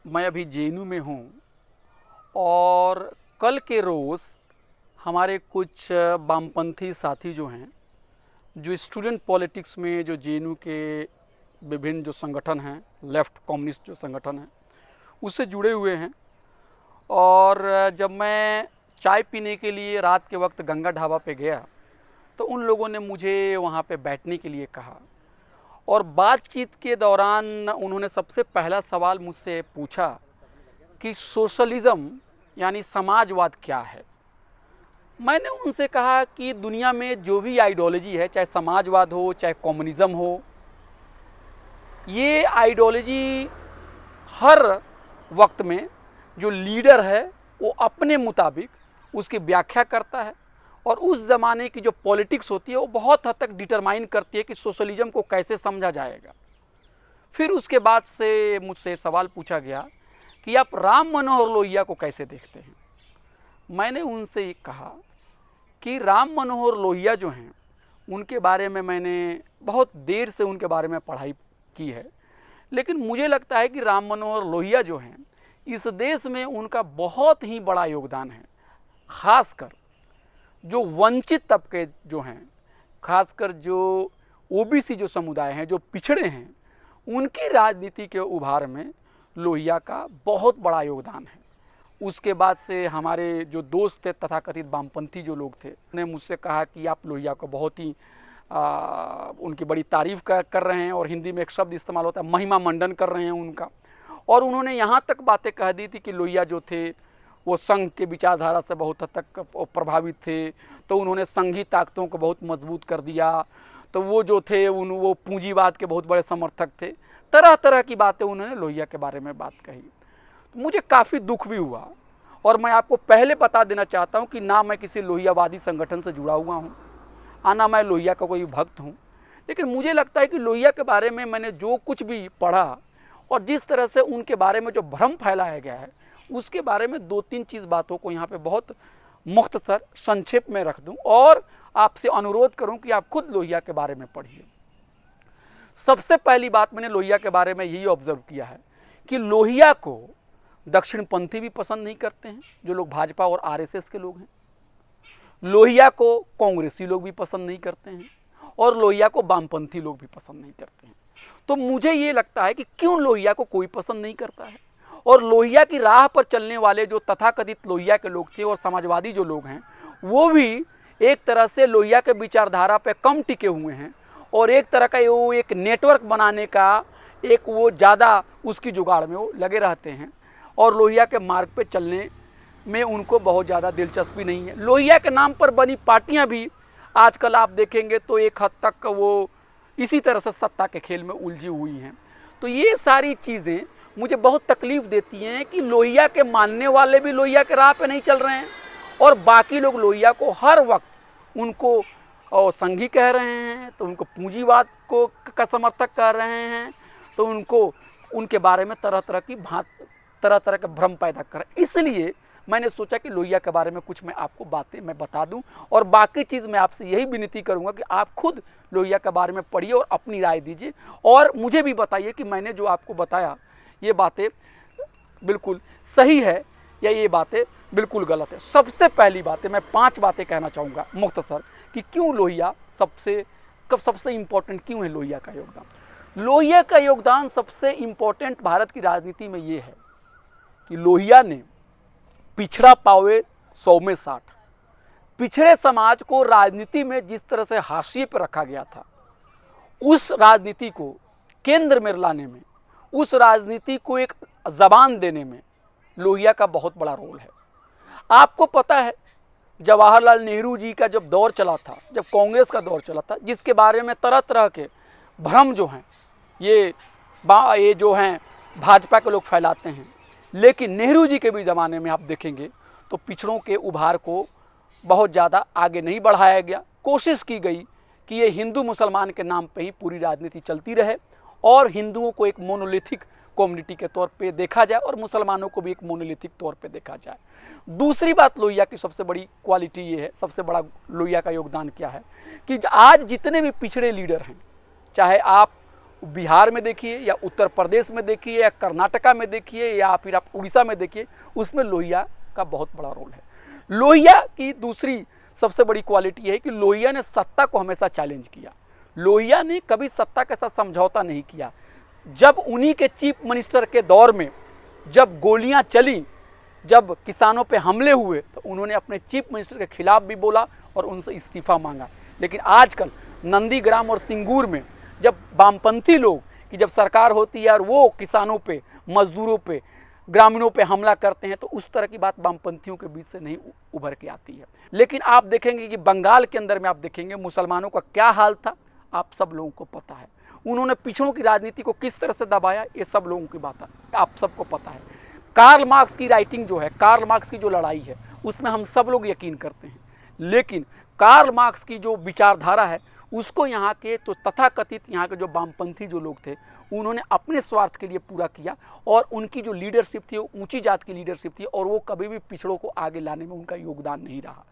मैं अभी जेएनयू में हूँ और कल के रोज़ हमारे कुछ वामपंथी साथी जो हैं, जो स्टूडेंट पॉलिटिक्स में जो जेएनयू के विभिन्न जो संगठन हैं, लेफ्ट कम्युनिस्ट जो संगठन हैं, उससे जुड़े हुए हैं। और जब मैं चाय पीने के लिए रात के वक्त गंगा ढाबा पे गया तो उन लोगों ने मुझे वहाँ पे बैठने के लिए कहा और बातचीत के दौरान उन्होंने सबसे पहला सवाल मुझसे पूछा कि सोशलिज़म यानी समाजवाद क्या है। मैंने उनसे कहा कि दुनिया में जो भी आइडियोलॉजी है, चाहे समाजवाद हो चाहे कम्युनिज़्म हो, ये आइडियोलॉजी हर वक्त में जो लीडर है वो अपने मुताबिक उसकी व्याख्या करता है और उस ज़माने की जो पॉलिटिक्स होती है वो बहुत हद तक डिटरमाइन करती है कि सोशलिज़म को कैसे समझा जाएगा। फिर उसके बाद से मुझसे सवाल पूछा गया कि आप राम मनोहर लोहिया को कैसे देखते हैं। मैंने उनसे ये कहा कि राम मनोहर लोहिया जो हैं उनके बारे में मैंने बहुत देर से उनके बारे में पढ़ाई की है, लेकिन मुझे लगता है कि राम मनोहर लोहिया जो हैं इस देश में उनका बहुत ही बड़ा योगदान है। ख़ासकर जो वंचित तबके जो हैं, खासकर जो ओबीसी जो समुदाय हैं, जो पिछड़े हैं, उनकी राजनीति के उभार में लोहिया का बहुत बड़ा योगदान है। उसके बाद से हमारे जो दोस्त थे तथाकथित वामपंथी जो लोग थे, उन्होंने मुझसे कहा कि आप लोहिया को बहुत ही उनकी बड़ी तारीफ़ कर रहे हैं और हिंदी में एक शब्द इस्तेमाल होता है, महिमा मंडन कर रहे हैं उनका। और उन्होंने यहाँ तक बातें कह दी थी कि लोहिया जो थे वो संघ के विचारधारा से बहुत हद तक प्रभावित थे, तो उन्होंने संघी ताकतों को बहुत मजबूत कर दिया। तो वो जो थे वो पूंजीवाद के बहुत बड़े समर्थक थे। तरह तरह की बातें उन्होंने लोहिया के बारे में बात कही। तो मुझे काफ़ी दुख भी हुआ और मैं आपको पहले बता देना चाहता हूँ कि ना मैं किसी लोहियावादी संगठन से जुड़ा हुआ हूँ, ना मैं लोहिया का कोई भक्त हूँ, लेकिन मुझे लगता है कि लोहिया के बारे में मैंने जो कुछ भी पढ़ा और जिस तरह से उनके बारे में जो भ्रम फैलाया गया है, उसके बारे में 2-3 चीज़ बातों को यहाँ पे बहुत मुख्तसर संक्षेप में रख दूँ और आपसे अनुरोध करूँ कि आप खुद लोहिया के बारे में पढ़िए। सबसे पहली बात मैंने लोहिया के बारे में यही ऑब्जर्व किया है कि लोहिया को दक्षिणपंथी भी पसंद नहीं करते हैं, जो लोग भाजपा और आरएसएस के लोग हैं। लोहिया को कांग्रेसी लोग भी पसंद नहीं करते हैं और लोहिया को वामपंथी लोग भी पसंद नहीं करते हैं। तो मुझे ये लगता है कि क्यों लोहिया को कोई पसंद नहीं करता है और लोहिया की राह पर चलने वाले जो तथाकथित लोहिया के लोग थे और समाजवादी जो लोग हैं, वो भी एक तरह से लोहिया के विचारधारा पे कम टिके हुए हैं और एक तरह का वो एक नेटवर्क बनाने का एक वो ज़्यादा उसकी जुगाड़ में वो लगे रहते हैं और लोहिया के मार्ग पे चलने में उनको बहुत ज़्यादा दिलचस्पी नहीं है। लोहिया के नाम पर बनी पार्टियां भी आजकल आप देखेंगे तो एक हद तक वो इसी तरह से सत्ता के खेल में उलझी हुई हैं। तो ये सारी चीज़ें मुझे बहुत तकलीफ़ देती हैं कि लोहिया के मानने वाले भी लोहिया के राह पे नहीं चल रहे हैं और बाकी लोग लोहिया को हर वक्त उनको संघी कह रहे हैं, तो उनको पूंजीवाद को का समर्थक कह रहे हैं, तो उनको उनके बारे में तरह तरह के भ्रम पैदा कर रहे हैं। इसलिए मैंने सोचा कि लोहिया के बारे में कुछ मैं आपको बातें मैं बता दूं और बाकी चीज़ मैं आपसे यही विनती करूंगा कि आप खुद लोहिया के बारे में पढ़िए और अपनी राय दीजिए और मुझे भी बताइए कि मैंने जो आपको बताया ये बातें बिल्कुल सही है या ये बातें बिल्कुल गलत है। सबसे पहली बातें मैं 5 बातें कहना चाहूँगा मुख्तसर कि क्यों लोहिया सबसे इम्पोर्टेंट क्यों है। लोहिया का योगदान, लोहिया का योगदान सबसे इम्पोर्टेंट भारत की राजनीति में ये है कि लोहिया ने पिछड़ा पावे 100 में 60 पिछड़े समाज को राजनीति में जिस तरह से हाशिए पर रखा गया था, उस राजनीति को केंद्र में लाने में, उस राजनीति को एक जबान देने में लोहिया का बहुत बड़ा रोल है। आपको पता है जवाहरलाल नेहरू जी का जब दौर चला था, जब कांग्रेस का दौर चला था, जिसके बारे में तरह तरह के भ्रम जो हैं ये जो हैं भाजपा के लोग फैलाते हैं, लेकिन नेहरू जी के भी ज़माने में आप देखेंगे तो पिछड़ों के उभार को बहुत ज़्यादा आगे नहीं बढ़ाया गया। कोशिश की गई कि ये हिंदू मुसलमान के नाम पे ही पूरी राजनीति चलती रहे और हिंदुओं को एक मोनोलिथिक कम्युनिटी के तौर पे देखा जाए और मुसलमानों को भी एक मोनोलिथिक तौर पे देखा जाए। दूसरी बात लोहिया की सबसे बड़ी क्वालिटी ये है, सबसे बड़ा लोहिया का योगदान क्या है कि आज जितने भी पिछड़े लीडर हैं, चाहे आप बिहार में देखिए या उत्तर प्रदेश में देखिए या कर्नाटका में देखिए या फिर आप उड़ीसा में देखिए, उसमें लोहिया का बहुत बड़ा रोल है। लोहिया की दूसरी सबसे बड़ी क्वालिटी है कि लोहिया ने सत्ता को हमेशा चैलेंज किया। लोहिया ने कभी सत्ता के साथ समझौता नहीं किया। जब उन्हीं के चीफ मिनिस्टर के दौर में जब गोलियां चली, जब किसानों पे हमले हुए, तो उन्होंने अपने चीफ मिनिस्टर के खिलाफ भी बोला और उनसे इस्तीफा मांगा। लेकिन आजकल नंदीग्राम और सिंगूर में जब वामपंथी लोग की जब सरकार होती है और वो किसानों पे, मजदूरों पे, ग्रामीणों पे हमला करते हैं, तो उस तरह की बात वामपंथियों के बीच से नहीं उभर के आती है। लेकिन आप देखेंगे कि बंगाल के अंदर में आप देखेंगे मुसलमानों का क्या हाल था, आप सब लोगों को पता है। उन्होंने पिछड़ों की राजनीति को किस तरह से दबाया, ये सब लोगों की बात है, आप सबको पता है। कार्ल मार्क्स की राइटिंग जो है, कार्ल मार्क्स की जो लड़ाई है, उसमें हम सब लोग यकीन करते हैं। लेकिन कार्ल मार्क्स की जो विचारधारा है, उसको यहाँ के तो तथाकथित यहाँ के जो वामपंथी जो लोग थे, उन्होंने अपने स्वार्थ के लिए पूरा किया। और उनकी जो लीडरशिप थी वो ऊंची जात की लीडरशिप थी और वो कभी भी पिछड़ों को आगे लाने में उनका योगदान नहीं रहा।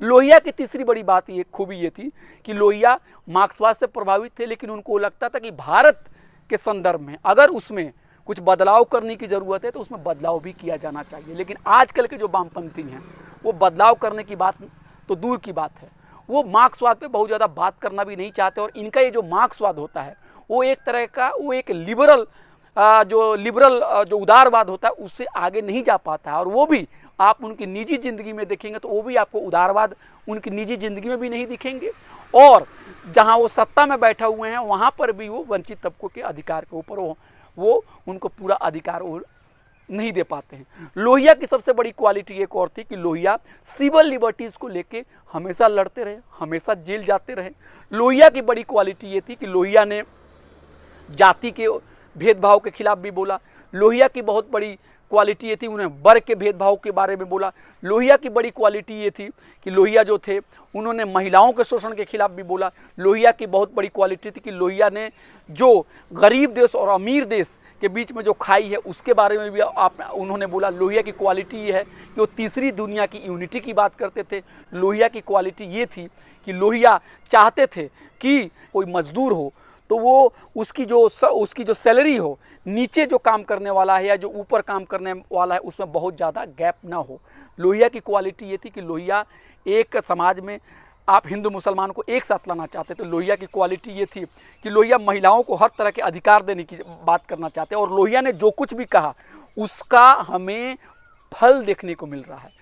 लोहिया की तीसरी बड़ी बात ये खूबी ये थी कि लोहिया मार्क्सवाद से प्रभावित थे, लेकिन उनको लगता था कि भारत के संदर्भ में अगर उसमें कुछ बदलाव करने की ज़रूरत है तो उसमें बदलाव भी किया जाना चाहिए। लेकिन आजकल के जो वामपंथी हैं, वो बदलाव करने की बात तो दूर की बात है, वो मार्क्सवाद पे बहुत ज़्यादा बात करना भी नहीं चाहते। और इनका ये जो मार्क्सवाद होता है, वो एक तरह का, वो एक लिबरल जो उदारवाद होता है, उससे आगे नहीं जा पाता है। और वो भी आप उनकी निजी ज़िंदगी में देखेंगे तो वो भी आपको उदारवाद उनकी निजी ज़िंदगी में भी नहीं दिखेंगे। और जहाँ वो सत्ता में बैठे हुए हैं, वहाँ पर भी वो वंचित तबकों के अधिकार के ऊपर वो उनको पूरा अधिकार नहीं दे पाते हैं। लोहिया की सबसे बड़ी क्वालिटी एक और थी कि लोहिया सिविल लिबर्टीज़ को लेके हमेशा लड़ते रहे, हमेशा जेल जाते रहे। लोहिया की बड़ी क्वालिटी ये थी कि लोहिया ने जाति के भेदभाव के खिलाफ भी बोला। लोहिया की बहुत बड़ी क्वालिटी ये थी, उन्हें वर्ग के भेदभाव के बारे में बोला। लोहिया की बड़ी क्वालिटी ये थी कि लोहिया जो थे, उन्होंने महिलाओं के शोषण के खिलाफ भी बोला। लोहिया की बहुत बड़ी क्वालिटी थी कि लोहिया ने जो गरीब देश और अमीर देश के बीच में जो खाई है, उसके बारे में भी उन्होंने बोला। लोहिया की क्वालिटी ये है कि वो तीसरी दुनिया की यूनिटी की बात करते थे। लोहिया की क्वालिटी ये थी कि लोहिया चाहते थे कि कोई मजदूर हो तो वो उसकी जो सैलरी हो, नीचे जो काम करने वाला है या जो ऊपर काम करने वाला है, उसमें बहुत ज़्यादा गैप ना हो। लोहिया की क्वालिटी ये थी कि लोहिया एक समाज में आप हिंदू मुसलमान को एक साथ लाना चाहते। तो लोहिया की क्वालिटी ये थी कि लोहिया महिलाओं को हर तरह के अधिकार देने की बात करना चाहते हैं। और लोहिया ने जो कुछ भी कहा, उसका हमें फल देखने को मिल रहा है।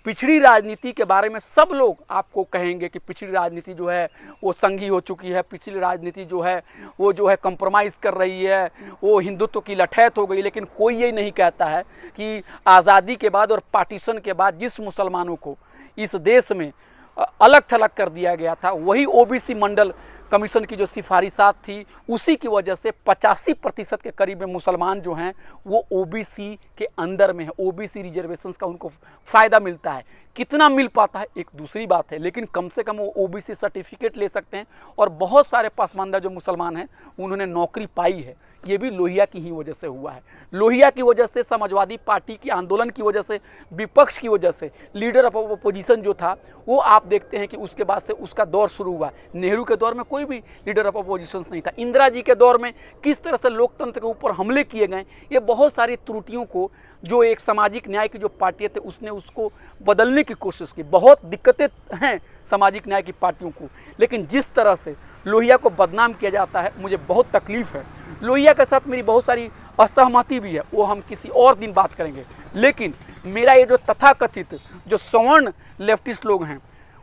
पिछड़ी राजनीति के बारे में सब लोग आपको कहेंगे कि पिछड़ी राजनीति जो है वो संघी हो चुकी है, पिछड़ी राजनीति जो है वो कंप्रोमाइज़ कर रही है, वो हिंदुत्व की लठैत हो गई। लेकिन कोई ये नहीं कहता है कि आज़ादी के बाद और पार्टीशन के बाद जिस मुसलमानों को इस देश में अलग थलग कर दिया गया था, वही ओबीसी मंडल कमीशन की जो सिफारिशात थी, उसी की वजह से 85% के करीब में मुसलमान जो हैं वो ओबीसी के अंदर में है। ओबीसी रिजर्वेशंस का उनको फ़ायदा मिलता है। कितना मिल पाता है एक दूसरी बात है, लेकिन कम से कम वो ओबीसी सर्टिफिकेट ले सकते हैं। और बहुत सारे पसमानदा जो मुसलमान हैं, उन्होंने नौकरी पाई है। ये भी लोहिया की ही वजह से हुआ है। लोहिया की वजह से, समाजवादी पार्टी की आंदोलन की वजह से, विपक्ष की वजह से, लीडर ऑफ अपोजिशन जो था, वो आप देखते हैं कि उसके बाद से उसका दौर शुरू हुआ। नेहरू के दौर में कोई भी लीडर ऑफ अपोजिशन नहीं था। इंदिरा जी के दौर में किस तरह से लोकतंत्र के ऊपर हमले किए गए, ये बहुत सारी त्रुटियों को जो एक सामाजिक न्याय की जो पार्टियाँ थे, उसने उसको बदलने की कोशिश की। बहुत दिक्कतें हैं सामाजिक न्याय की पार्टियों को, लेकिन जिस तरह से लोहिया को बदनाम किया जाता है, मुझे बहुत तकलीफ़ है। लोहिया के साथ मेरी बहुत सारी असहमति भी है, वो हम किसी और दिन बात करेंगे। लेकिन मेरा ये जो तथाकथित जो सवर्ण लेफ्टिस्ट लोग हैं,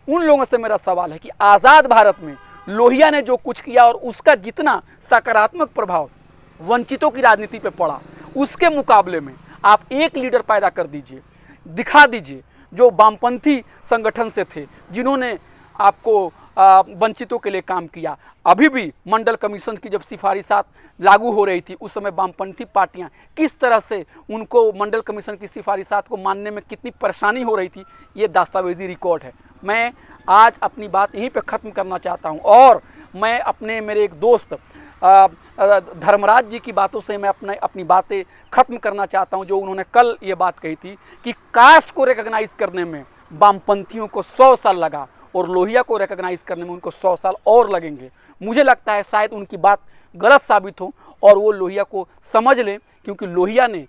उन लोगों से मेरा सवाल है कि आज़ाद भारत में लोहिया ने जो कुछ किया और उसका जितना सकारात्मक प्रभाव वंचितों की राजनीति पे पड़ा, उसके मुकाबले में आप एक लीडर पैदा कर दीजिए, दिखा दीजिए जो वामपंथी संगठन से थे, जिन्होंने आपको वंचितों के लिए काम किया। अभी भी मंडल कमीशन की जब सिफारिशात लागू हो रही थी, उस समय वामपंथी पार्टियां किस तरह से उनको मंडल कमीशन की सिफारिशात को मानने में कितनी परेशानी हो रही थी, ये दस्तावेजी रिकॉर्ड है। मैं आज अपनी बात यहीं पे ख़त्म करना चाहता हूं और मैं मेरे एक दोस्त धर्मराज जी की बातों से मैं अपनी बातें ख़त्म करना चाहता हूं, जो उन्होंने कल ये बात कही थी कि कास्ट को रिकॉग्नाइज करने में वामपंथियों को 100 साल लगा और लोहिया को रिकॉग्नाइज करने में उनको 100 साल और लगेंगे। मुझे लगता है शायद उनकी बात गलत साबित हो और वो लोहिया को समझ लें, क्योंकि लोहिया ने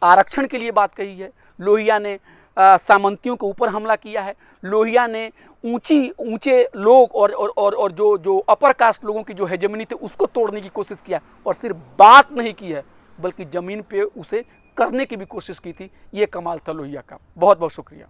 आरक्षण के लिए बात कही है, लोहिया ने सामंतियों के ऊपर हमला किया है, लोहिया ने ऊंचे लोग और जो अपर कास्ट लोगों की जो हेजेमनी थी उसको तोड़ने की कोशिश किया, और सिर्फ बात नहीं की है बल्कि ज़मीन पे उसे करने की भी कोशिश की थी। ये कमाल था लोहिया का। बहुत बहुत शुक्रिया।